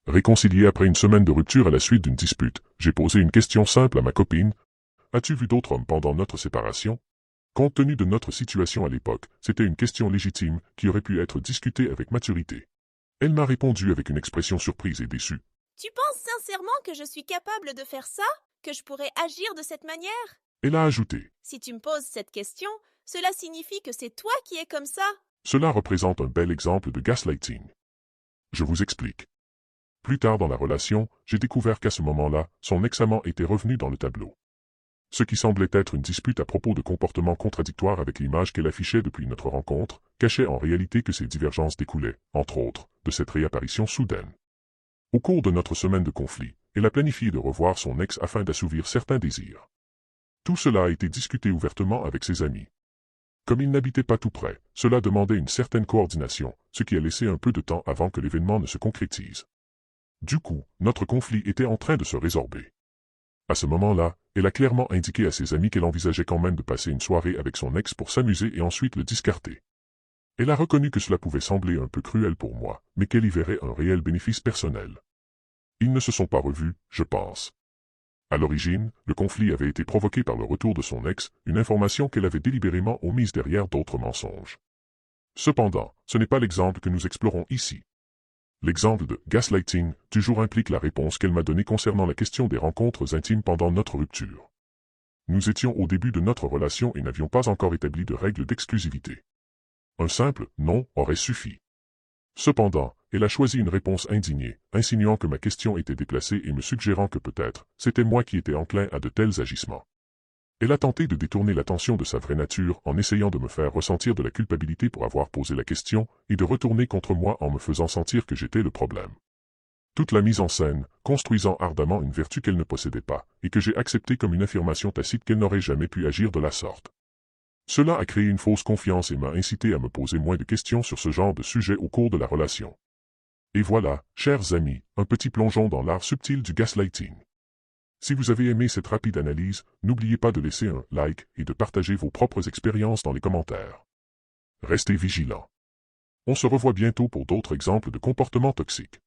Réconcilié après une semaine de rupture à la suite d'une dispute, j'ai posé une question simple à ma copine. As-tu vu d'autres hommes pendant notre séparation? Compte tenu de notre situation à l'époque, c'était une question légitime qui aurait pu être discutée avec maturité. Elle m'a répondu avec une expression surprise et déçue. Tu penses sincèrement que je suis capable de faire ça? Que je pourrais agir de cette manière? Elle a ajouté. Si tu me poses cette question, cela signifie que c'est toi qui es comme ça. Cela représente un bel exemple de gaslighting. Je vous explique. Plus tard dans la relation, j'ai découvert qu'à ce moment-là, son ex-amant était revenu dans le tableau. Ce qui semblait être une dispute à propos de comportements contradictoires avec l'image qu'elle affichait depuis notre rencontre, cachait en réalité que ces divergences découlaient, entre autres, de cette réapparition soudaine. Au cours de notre semaine de conflit, elle a planifié de revoir son ex afin d'assouvir certains désirs. Tout cela a été discuté ouvertement avec ses amis. Comme ils n'habitaient pas tout près, cela demandait une certaine coordination, ce qui a laissé un peu de temps avant que l'événement ne se concrétise. Du coup, notre conflit était en train de se résorber. À ce moment-là, elle a clairement indiqué à ses amis qu'elle envisageait quand même de passer une soirée avec son ex pour s'amuser et ensuite le discarter. Elle a reconnu que cela pouvait sembler un peu cruel pour moi, mais qu'elle y verrait un réel bénéfice personnel. Ils ne se sont pas revus, je pense. À l'origine, le conflit avait été provoqué par le retour de son ex, une information qu'elle avait délibérément omise derrière d'autres mensonges. Cependant, ce n'est pas l'exemple que nous explorons ici. L'exemple de gaslighting toujours implique la réponse qu'elle m'a donnée concernant la question des rencontres intimes pendant notre rupture. Nous étions au début de notre relation et n'avions pas encore établi de règles d'exclusivité. Un simple « non » aurait suffi. Cependant, elle a choisi une réponse indignée, insinuant que ma question était déplacée et me suggérant que peut-être, c'était moi qui étais enclin à de tels agissements. Elle a tenté de détourner l'attention de sa vraie nature en essayant de me faire ressentir de la culpabilité pour avoir posé la question et de retourner contre moi en me faisant sentir que j'étais le problème. Toute la mise en scène, construisant ardemment une vertu qu'elle ne possédait pas et que j'ai acceptée comme une affirmation tacite qu'elle n'aurait jamais pu agir de la sorte. Cela a créé une fausse confiance et m'a incité à me poser moins de questions sur ce genre de sujet au cours de la relation. Et voilà, chers amis, un petit plongeon dans l'art subtil du gaslighting. Si vous avez aimé cette rapide analyse, n'oubliez pas de laisser un like et de partager vos propres expériences dans les commentaires. Restez vigilants. On se revoit bientôt pour d'autres exemples de comportements toxiques.